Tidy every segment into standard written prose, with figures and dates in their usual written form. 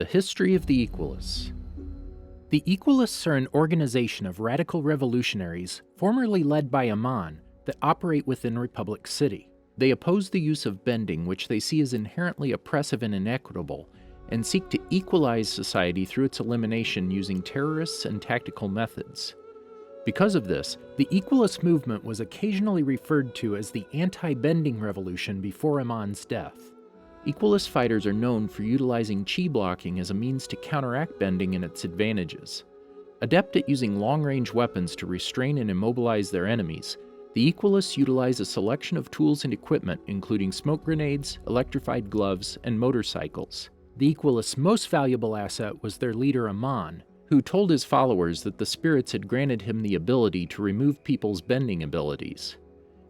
The history of the Equalists. The Equalists are an organization of radical revolutionaries, formerly led by Amon, that operate within Republic City. They oppose the use of bending, which they see as inherently oppressive and inequitable, and seek to equalize society through its elimination using terrorists and tactical methods. Because of this, the Equalist movement was occasionally referred to as the anti-bending revolution before Amon's death. Equalist fighters are known for utilizing chi blocking as a means to counteract bending and its advantages. Adept at using long-range weapons to restrain and immobilize their enemies, the Equalists utilize a selection of tools and equipment including smoke grenades, electrified gloves, and motorcycles. The Equalists' most valuable asset was their leader Amon, who told his followers that the spirits had granted him the ability to remove people's bending abilities.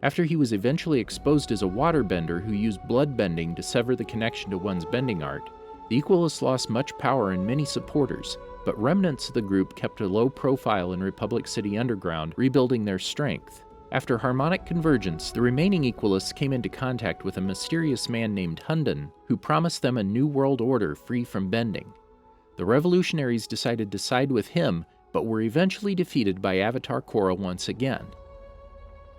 After he was eventually exposed as a waterbender who used blood bending to sever the connection to one's bending art, the Equalists lost much power and many supporters, but remnants of the group kept a low profile in Republic City Underground, rebuilding their strength. After harmonic convergence, the remaining Equalists came into contact with a mysterious man named Hundun, who promised them a new world order free from bending. The revolutionaries decided to side with him, but were eventually defeated by Avatar Korra once again.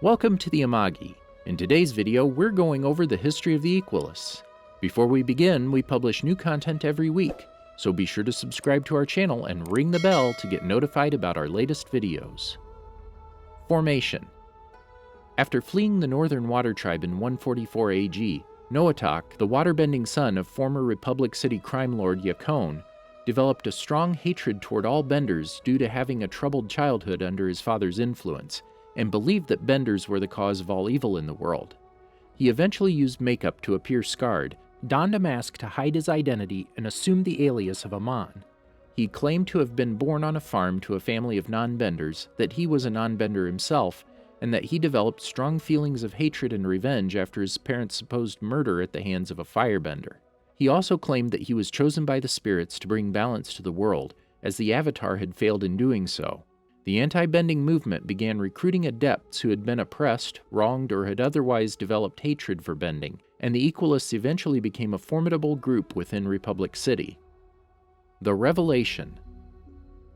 Welcome to the Amagi. In today's video, we're going over the history of the Equalists. Before we begin, we publish new content every week, so be sure to subscribe to our channel and ring the bell to get notified about our latest videos. Formation. After fleeing the Northern Water Tribe in 144 AG, Noatak, the waterbending son of former Republic City crime lord Yakone, developed a strong hatred toward all benders due to having a troubled childhood under his father's influence, and believed that benders were the cause of all evil in the world. He eventually used makeup to appear scarred, donned a mask to hide his identity, and assumed the alias of Amon. He claimed to have been born on a farm to a family of non-benders, that he was a non-bender himself, and that he developed strong feelings of hatred and revenge after his parents' supposed murder at the hands of a firebender. He also claimed that he was chosen by the spirits to bring balance to the world, as the Avatar had failed in doing so. The anti-bending movement began recruiting adepts who had been oppressed, wronged, or had otherwise developed hatred for bending, and the Equalists eventually became a formidable group within Republic City. The Revelation.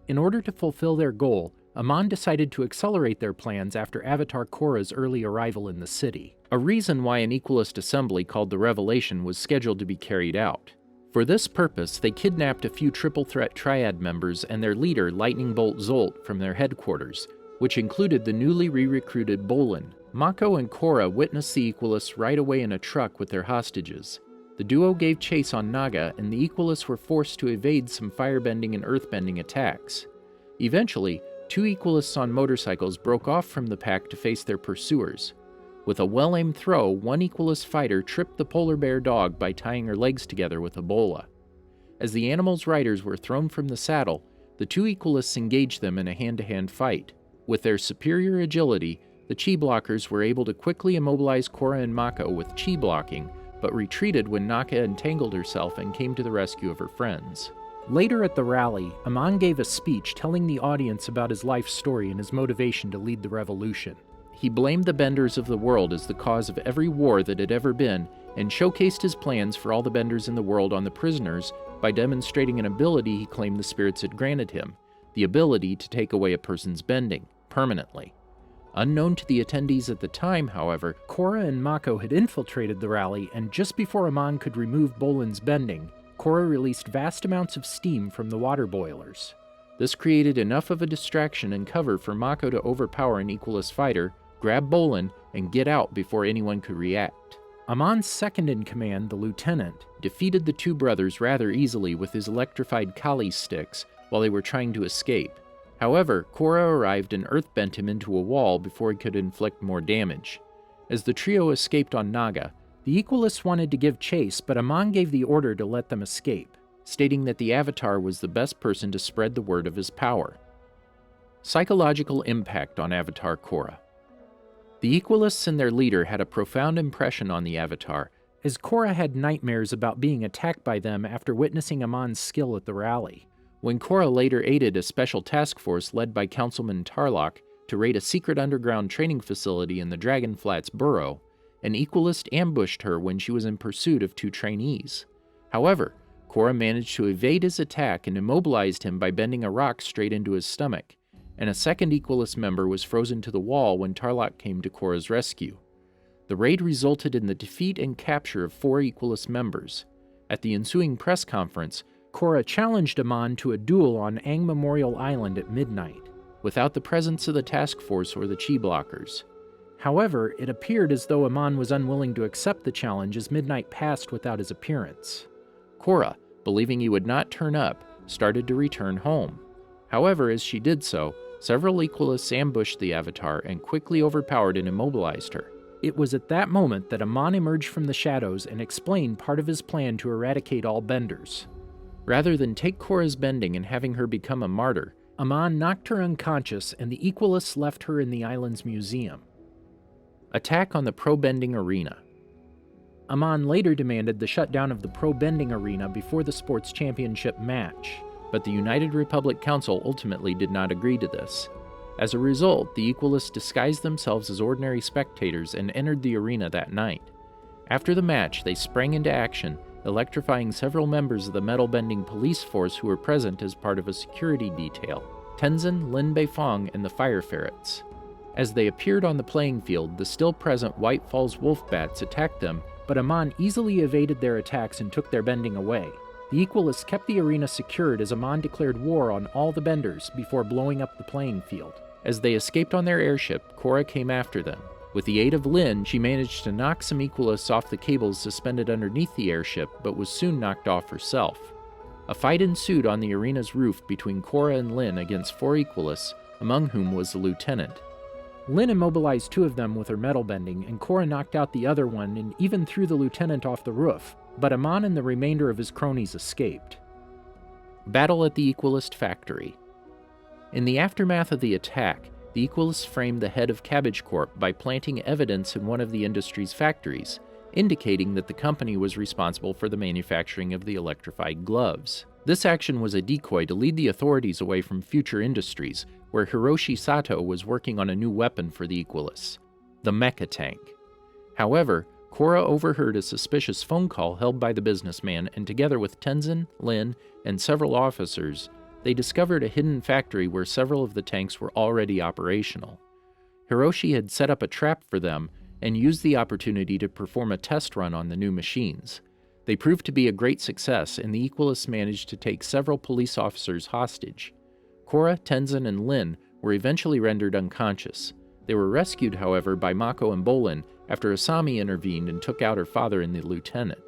In order to fulfill their goal, Amon decided to accelerate their plans after Avatar Korra's early arrival in the city, a reason why an Equalist assembly called the Revelation was scheduled to be carried out. For this purpose, they kidnapped a few Triple Threat Triad members and their leader Lightning Bolt Zolt from their headquarters, which included the newly re-recruited Bolin. Mako and Korra witnessed the Equalists ride away in a truck with their hostages. The duo gave chase on Naga, and the Equalists were forced to evade some firebending and earthbending attacks. Eventually, two Equalists on motorcycles broke off from the pack to face their pursuers. With a well-aimed throw, one Equalist fighter tripped the polar bear dog by tying her legs together with a bola. As the animal's riders were thrown from the saddle, the two Equalists engaged them in a hand-to-hand fight. With their superior agility, the chi blockers were able to quickly immobilize Korra and Mako with chi blocking, but retreated when Naka entangled herself and came to the rescue of her friends. Later at the rally, Amon gave a speech telling the audience about his life story and his motivation to lead the revolution. He blamed the benders of the world as the cause of every war that had ever been, and showcased his plans for all the benders in the world on the prisoners by demonstrating an ability he claimed the spirits had granted him, the ability to take away a person's bending, permanently. Unknown to the attendees at the time, however, Korra and Mako had infiltrated the rally, and just before Amon could remove Bolin's bending, Korra released vast amounts of steam from the water boilers. This created enough of a distraction and cover for Mako to overpower an Equalist fighter, grab Bolin, and get out before anyone could react. Amon's second-in-command, the lieutenant, defeated the two brothers rather easily with his electrified Kali sticks while they were trying to escape. However, Korra arrived and earthbent him into a wall before he could inflict more damage. As the trio escaped on Naga, the Equalists wanted to give chase, but Amon gave the order to let them escape, stating that the Avatar was the best person to spread the word of his power. Psychological impact on Avatar Korra. The Equalists and their leader had a profound impression on the Avatar, as Korra had nightmares about being attacked by them after witnessing Amon's skill at the rally. When Korra later aided a special task force led by Councilman Tarlok to raid a secret underground training facility in the Dragonflats Burrow, an Equalist ambushed her when she was in pursuit of two trainees. However, Korra managed to evade his attack and immobilized him by bending a rock straight into his stomach, and a second Equalist member was frozen to the wall when Tarlok came to Korra's rescue. The raid resulted in the defeat and capture of 4 Equalist members. At the ensuing press conference, Korra challenged Amon to a duel on Aang Memorial Island at midnight, without the presence of the task force or the Chi blockers. However, it appeared as though Amon was unwilling to accept the challenge as midnight passed without his appearance. Korra, believing he would not turn up, started to return home. However, as she did so, several Equalists ambushed the Avatar and quickly overpowered and immobilized her. It was at that moment that Amon emerged from the shadows and explained part of his plan to eradicate all benders. Rather than take Korra's bending and having her become a martyr, Amon knocked her unconscious and the Equalists left her in the island's museum. Attack on the Pro-Bending Arena. Amon later demanded the shutdown of the Pro-Bending Arena before the sports championship match, but the United Republic Council ultimately did not agree to this. As a result, the Equalists disguised themselves as ordinary spectators and entered the arena that night. After the match, they sprang into action, electrifying several members of the metal-bending police force who were present as part of a security detail: Tenzin, Lin Beifong, and the Fire Ferrets. As they appeared on the playing field, the still-present White Falls wolf bats attacked them, but Amon easily evaded their attacks and took their bending away. The Equalists kept the arena secured as Amon declared war on all the benders before blowing up the playing field. As they escaped on their airship, Korra came after them. With the aid of Lin, she managed to knock some Equalists off the cables suspended underneath the airship, but was soon knocked off herself. A fight ensued on the arena's roof between Korra and Lin against 4 Equalists, among whom was the lieutenant. Lin immobilized 2 of them with her metal bending, and Korra knocked out the other one and even threw the lieutenant off the roof, but Amon and the remainder of his cronies escaped. Battle at the Equalist Factory. In the aftermath of the attack, the Equalists framed the head of Cabbage Corp by planting evidence in one of the industry's factories, indicating that the company was responsible for the manufacturing of the electrified gloves. This action was a decoy to lead the authorities away from future industries, where Hiroshi Sato was working on a new weapon for the Equalists, the Mecha Tank. However, Korra overheard a suspicious phone call held by the businessman, and together with Tenzin, Lin, and several officers, they discovered a hidden factory where several of the tanks were already operational. Hiroshi had set up a trap for them and used the opportunity to perform a test run on the new machines. They proved to be a great success, and the Equalists managed to take several police officers hostage. Korra, Tenzin, and Lin were eventually rendered unconscious. They were rescued, however, by Mako and Bolin after Asami intervened and took out her father and the lieutenant.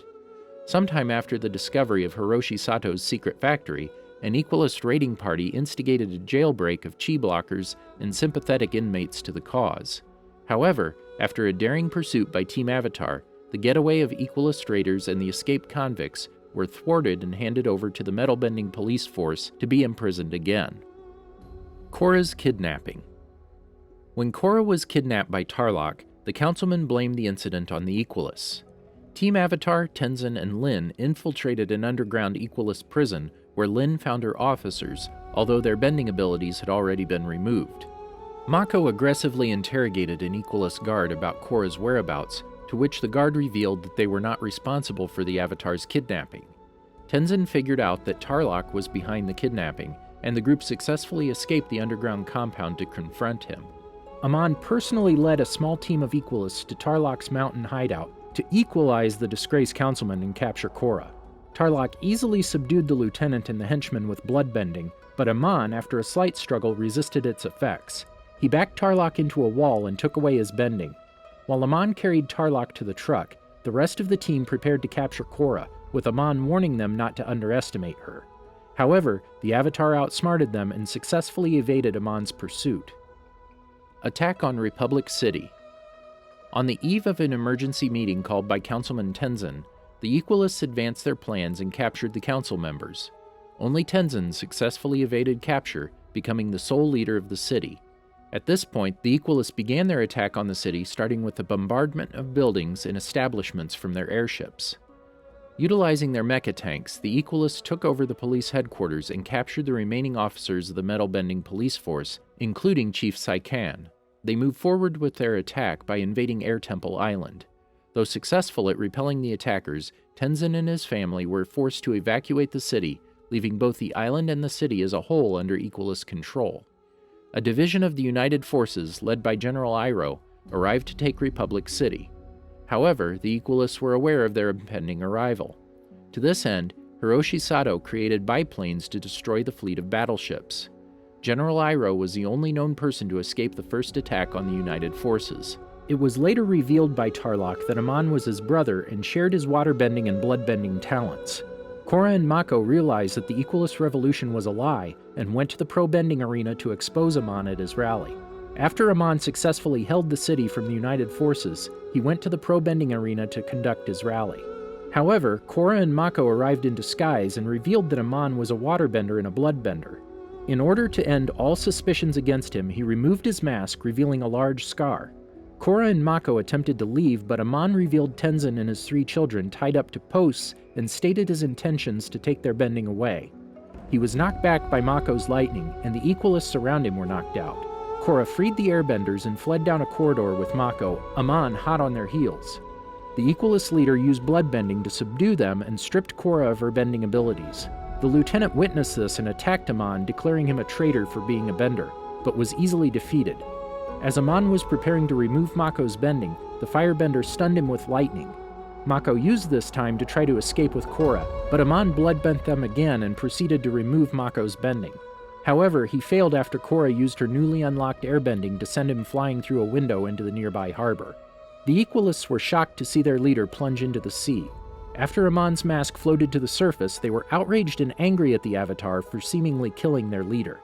Sometime after the discovery of Hiroshi Sato's secret factory, an Equalist raiding party instigated a jailbreak of Chi blockers and sympathetic inmates to the cause. However, after a daring pursuit by Team Avatar, the getaway of Equalist raiders and the escaped convicts were thwarted and handed over to the metal-bending police force to be imprisoned again. Korra's kidnapping. When Korra was kidnapped by Tarlok, the councilman blamed the incident on the Equalists. Team Avatar, Tenzin, and Lin infiltrated an underground Equalist prison where Lin found her officers, although their bending abilities had already been removed. Mako aggressively interrogated an Equalist guard about Korra's whereabouts, to which the guard revealed that they were not responsible for the Avatar's kidnapping. Tenzin figured out that Tarlok was behind the kidnapping, and the group successfully escaped the underground compound to confront him. Amon personally led a small team of Equalists to Tarlok's mountain hideout to equalize the disgraced councilman and capture Korra. Tarlok easily subdued the lieutenant and the henchman with bloodbending, but Amon, after a slight struggle, resisted its effects. He backed Tarlok into a wall and took away his bending. While Amon carried Tarlok to the truck, the rest of the team prepared to capture Korra, with Amon warning them not to underestimate her. However, the Avatar outsmarted them and successfully evaded Amon's pursuit. Attack on Republic City. On the eve of an emergency meeting called by Councilman Tenzin, the Equalists advanced their plans and captured the council members. Only Tenzin successfully evaded capture, becoming the sole leader of the city. At this point, the Equalists began their attack on the city, starting with the bombardment of buildings and establishments from their airships. Utilizing their mecha tanks, the Equalists took over the police headquarters and captured the remaining officers of the metal-bending police force, including Chief Saikan. They moved forward with their attack by invading Air Temple Island. Though successful at repelling the attackers, Tenzin and his family were forced to evacuate the city, leaving both the island and the city as a whole under Equalist control. A division of the United Forces, led by General Iroh, arrived to take Republic City. However, the Equalists were aware of their impending arrival. To this end, Hiroshi Sato created biplanes to destroy the fleet of battleships. General Iroh was the only known person to escape the first attack on the United Forces. It was later revealed by Tarlok that Amon was his brother and shared his waterbending and bloodbending talents. Korra and Mako realized that the Equalist revolution was a lie and went to the pro-bending arena to expose Amon at his rally. After Amon successfully held the city from the United Forces, he went to the pro-bending arena to conduct his rally. However, Korra and Mako arrived in disguise and revealed that Amon was a waterbender and a bloodbender. In order to end all suspicions against him, he removed his mask, revealing a large scar. Korra and Mako attempted to leave, but Amon revealed Tenzin and his 3 children tied up to posts and stated his intentions to take their bending away. He was knocked back by Mako's lightning, and the Equalists around him were knocked out. Korra freed the airbenders and fled down a corridor with Mako, Amon hot on their heels. The Equalist leader used bloodbending to subdue them and stripped Korra of her bending abilities. The lieutenant witnessed this and attacked Amon, declaring him a traitor for being a bender, but was easily defeated. As Amon was preparing to remove Mako's bending, the firebender stunned him with lightning. Mako used this time to try to escape with Korra, but Amon bloodbent them again and proceeded to remove Mako's bending. However, he failed after Korra used her newly unlocked airbending to send him flying through a window into the nearby harbor. The Equalists were shocked to see their leader plunge into the sea. After Amon's mask floated to the surface, they were outraged and angry at the Avatar for seemingly killing their leader.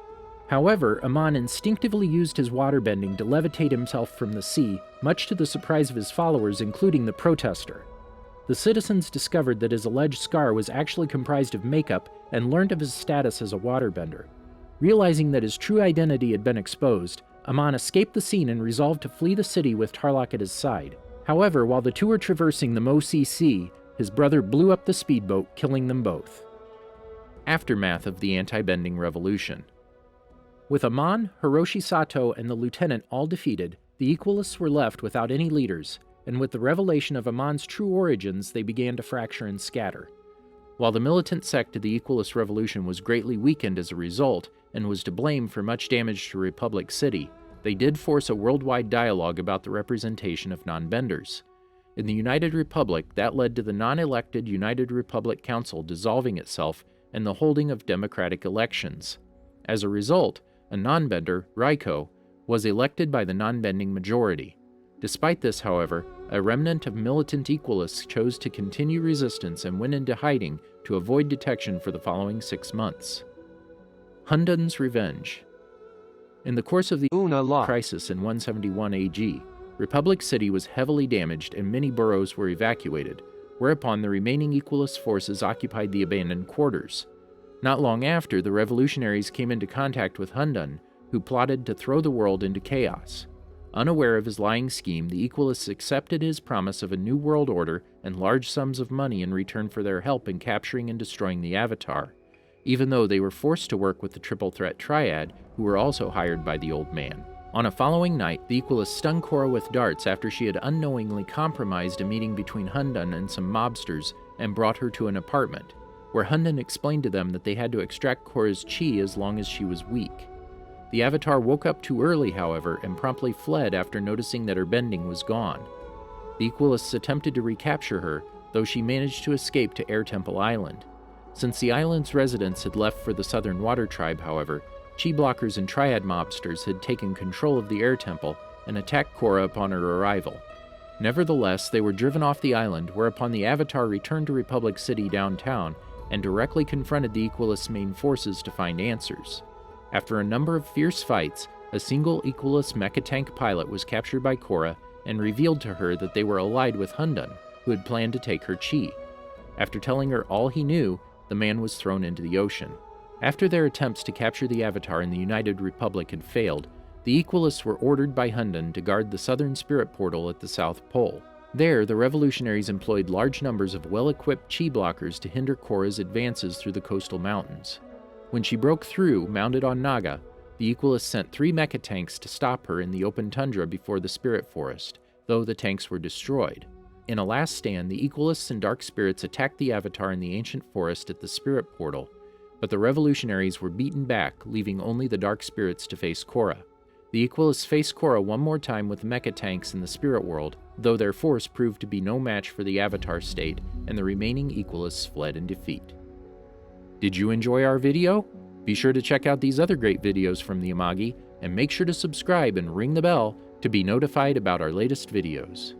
However, Amon instinctively used his waterbending to levitate himself from the sea, much to the surprise of his followers, including the protester. The citizens discovered that his alleged scar was actually comprised of makeup and learned of his status as a waterbender. Realizing that his true identity had been exposed, Amon escaped the scene and resolved to flee the city with Tarlok at his side. However, while the two were traversing the Mosi Sea, his brother blew up the speedboat, killing them both. Aftermath of the Anti-Bending Revolution. With Amon, Hiroshi Sato, and the lieutenant all defeated, the Equalists were left without any leaders, and with the revelation of Amon's true origins, they began to fracture and scatter. While the militant sect of the Equalist Revolution was greatly weakened as a result, and was to blame for much damage to Republic City, they did force a worldwide dialogue about the representation of non-benders. In the United Republic, that led to the non-elected United Republic Council dissolving itself and the holding of democratic elections. As a result, a non-bender, Raiko, was elected by the non-bending majority. Despite this, however, a remnant of militant Equalists chose to continue resistance and went into hiding to avoid detection for the following 6 months. Hundun's Revenge. In the course of the crisis in 171 AG, Republic City was heavily damaged and many boroughs were evacuated, whereupon the remaining Equalist forces occupied the abandoned quarters. Not long after, the revolutionaries came into contact with Hundun, who plotted to throw the world into chaos. Unaware of his lying scheme, the Equalists accepted his promise of a new world order and large sums of money in return for their help in capturing and destroying the Avatar, even though they were forced to work with the Triple Threat Triad, who were also hired by the Old Man. On a following night, the Equalists stung Korra with darts after she had unknowingly compromised a meeting between Hundun and some mobsters and brought her to an apartment, where Hundun explained to them that they had to extract Korra's chi as long as she was weak. The Avatar woke up too early, however, and promptly fled after noticing that her bending was gone. The Equalists attempted to recapture her, though she managed to escape to Air Temple Island. Since the island's residents had left for the Southern Water Tribe, however, Chi Blockers and Triad mobsters had taken control of the Air Temple and attacked Korra upon her arrival. Nevertheless, they were driven off the island, whereupon the Avatar returned to Republic City downtown and directly confronted the Equalists' main forces to find answers. After a number of fierce fights, a single Equalist mecha tank pilot was captured by Korra and revealed to her that they were allied with Hundun, who had planned to take her chi. After telling her all he knew, the man was thrown into the ocean. After their attempts to capture the Avatar in the United Republic had failed, the Equalists were ordered by Hundun to guard the Southern Spirit Portal at the South Pole. There, the revolutionaries employed large numbers of well-equipped Chi Blockers to hinder Korra's advances through the coastal mountains. When she broke through, mounted on Naga, the Equalists sent 3 mecha tanks to stop her in the open tundra before the Spirit Forest, though the tanks were destroyed. In a last stand, the Equalists and Dark Spirits attacked the Avatar in the ancient forest at the Spirit Portal, but the revolutionaries were beaten back, leaving only the Dark Spirits to face Korra. The Equalists faced Korra one more time with mecha tanks in the Spirit World, though their force proved to be no match for the Avatar state, and the remaining Equalists fled in defeat. Did you enjoy our video? Be sure to check out these other great videos from the Amagi, and make sure to subscribe and ring the bell to be notified about our latest videos.